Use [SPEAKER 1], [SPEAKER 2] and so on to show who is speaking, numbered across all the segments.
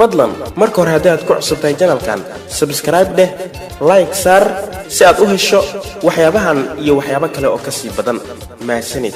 [SPEAKER 1] fadlan marka hore haddii aad ku cusubtahay channelkan subscribe dheh like saar si aad u hesho waxyaabahan iyo waxyaabo kale oo ka sii badan mahadsanid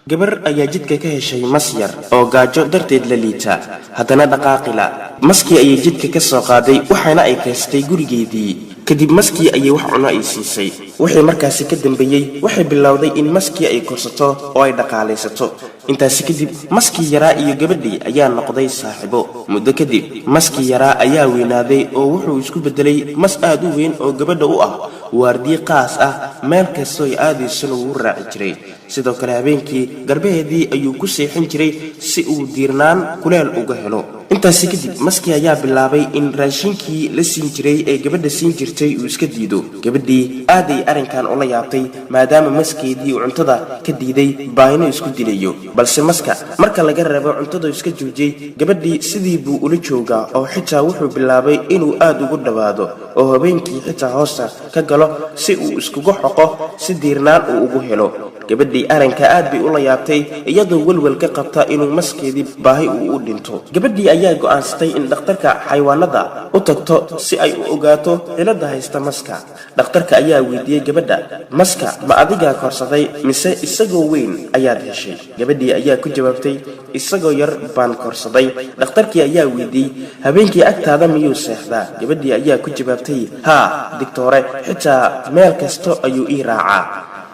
[SPEAKER 1] gabar ayaa jidka ka heshay mas yar oo gaajo darteed la liita haddana dhaqaaqila maskii ayay jidka ka soo qaaday waxaana ay kaystay gurigeedii kadib maskii ayay wax cuno ay siisay wixii markaasi ka dambeeyay waxay bilowday in maskii ay korsato oo ay dhaqaalaysato intaasi kadib maskii yaraa iyo gabadhii ayaa noqday saaxiibo muddo kadib maskii yaraa ayaa weynaaday oo wuxuu isku bedelay mas aad u weyn oo gabadha u ah waardiye qaas ah meel kastoo ay aadaysana wuu raaci jiray sidoo kale habeenkii garbaheedii ayuu ku seexin jiray si uu diirnaan kuleel uga helo intaasi kadib maskii ayaa bilaabay in raashinkii la siin jiray ee gabadha siin jirtay uu iska diido gabadhii aad ay arrinkan ula yaabtay maadaama maskeedii uu cuntada ka diiday baahino isku dilayo balse maska marka laga reebo cuntada iska joojiyay gabadhii sidii buu ula joogaa oo xitaa wuxuu bilaabay inuu aad ugu dhawaado oo habeenkii xitaa hoosta ka galo si uu iskugu xoqo si diirnaan uu ugu helo gabadhii arrinka aad bay ula yaabtay iyadoo walwal ka qabta inuu maskeedii baahi uu u dhinto gabadhii ayaa go'aansatay in dhakhtarka xayawaanada u tagto si ay u ogaato cilada haysta maska dhakhtarka ayaa weydiiyay gabadha maska ma adigaa korsaday mise isagoo weyn ayaad heshay gabadhii ayaa ku jawaabtay isagoo yar baan korsaday dhakhtarkii ayaa weydiiyey habeenkii agtaada miyuu seexdaa gabadhii ayaa ku jawaabtay haa digtoore xitaa meel kasto ayuu ii raacaa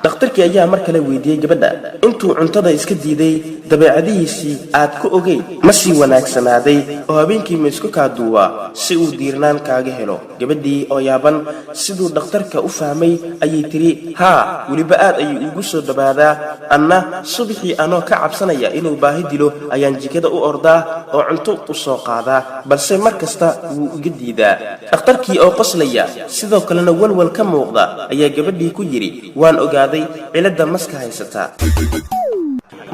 [SPEAKER 1] dhakhtarkii ayaa mar kale weydiiyey gabadha intuu cuntada iska diiday dabeecadihiisii aad ku ogey ma sii wanaagsanaaday oo habeenkii ma isku kaa duuwaa si uu diirnaan kaaga helo gabadhii oo yaaban siduu dhakhtarka u fahmay ayay tiri haa weliba aad ayuu ugu soo dhawaadaa anna subaxii anoo ka cabsanaya inuu baahi dilo ayaan jikada u ordaa oo cunto u soo qaadaa balse mar kasta wuu iga diidaa dhakhtarkii oo qoslaya sidoo kalena walwal ka muuqda ayaa gabadhii ku yidhi waan ogaaday cilada maska haysata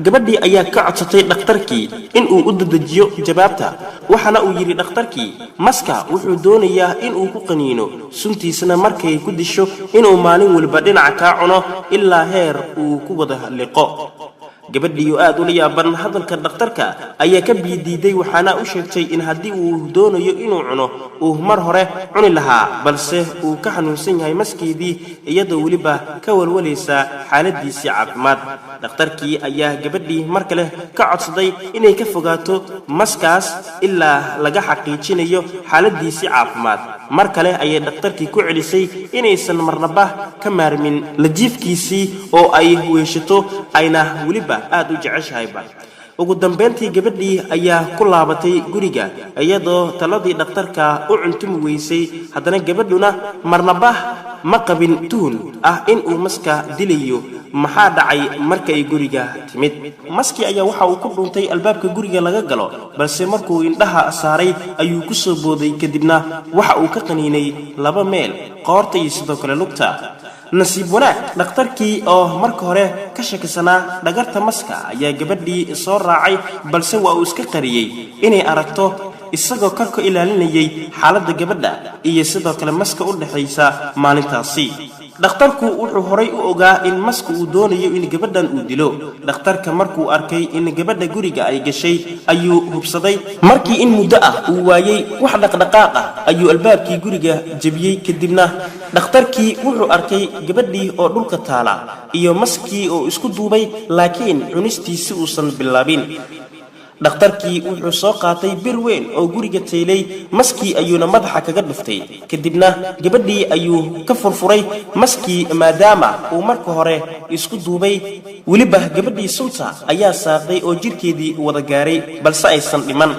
[SPEAKER 1] gabadhii ayaa ka codsatay dhakhtarkii inuu u dedejiyo jawaabta waxaana uu yidhi dhakhtarkii maska wuxuu doonayaa inuu ku qaniino suntiisana markay ku disho inuu maalin waliba dhinaca kaa cuno ilaa heer uu ku wada liqo gabadhii oo aad ula yaaban hadalka dhakhtarka ayaa ka biidiiday waxaana u sheegtay in haddii uu doonayo inuu cuno uu mar hore cuni lahaa balse uu ka xanuunsan yahay maskeedii iyadoo weliba ka walwalaysa xaaladiisii caafimaad dhakhtarkii ayaa gabadhii mar kale ka codsaday inay ka fogaato maskaas ilaa laga xaqiijinayo xaaladiisii caafimaad mar kale ayay dhakhtarkii ku celisay inaysan marnaba ka maarmin lajiifkiisii oo ay weeshato ayna weliba aad u jeceshahayba ugu dambeyntii gabadhii ayaa ku laabatay guriga iyadoo taladii dhakhtarka u cuntumi weysay haddana gabadhuna marnaba ma qabin tuhun ah in uu maska dilayo maxaa dhacay marka ay guriga timid maskii ayaa waxa uu ku dhuuntay albaabka guriga laga galo balse markuu indhaha saaray ayuu ku soo booday kadibna waxa uu ka qaniinay laba meel qoorta iyo sidoo kale lugta nasiib wanaag dhakhtarkii oo marka hore ka shakisanaa dhagarta maska ayaa gabadhii soo raacay balse waa uu iska qariyey inay aragto isagoo karka ilaalinayay xaaladda gabadha iyo sidoo kale maska u dhaxaysa maalintaasi dhakhtarku wuxuu horay u ogaa in maska uu doonayo in gabadhan uu dilo dhakhtarka markuu arkay in gabadha guriga ay gashay ayuu hubsaday markii in muddo ah uu waayay wax dhaqdhaqaaq ah ayuu albaabkii guriga jebiyey kadibna dhakhtarkii wuxuu arkay gabadhii oo dhulka taala iyo maskii oo isku duubay laakiin cunistiisi uusan bilaabin dhakhtarkii wuxuu soo qaatay bir weyn oo guriga taylay maskii ayuuna madaxa kaga dhuftay kadibna gabadhii ayuu ka furfuray maskii maadaama uu marka hore isku duubay weliba gabadhii sunta ayaa saartay oo jirkeedii wada gaaray balse aysan dhiman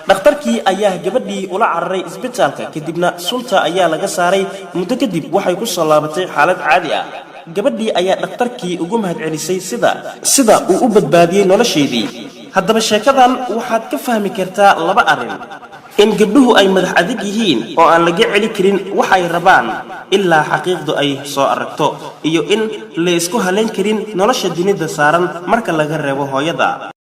[SPEAKER 1] dhakhtarkii ayaa gabadhii ula cararay isbitaalka kadibna sunta ayaa laga saaray muddo kadib waxay ku soo laabatay xaalad caadi ah gabadhii ayaa dhakhtarkii ugu mahadcelisay sida uu u badbaadiyey nolosheedii haddaba sheekadan waxaad ka fahmi kartaa laba arrin in gabdhuhu ay madax adag yihiin oo aan laga celi karin waxay rabaan ilaa xaqiiqdu ay soo aragto iyo in la isku halayn karin nolosha dunida saaran marka laga reebo hooyada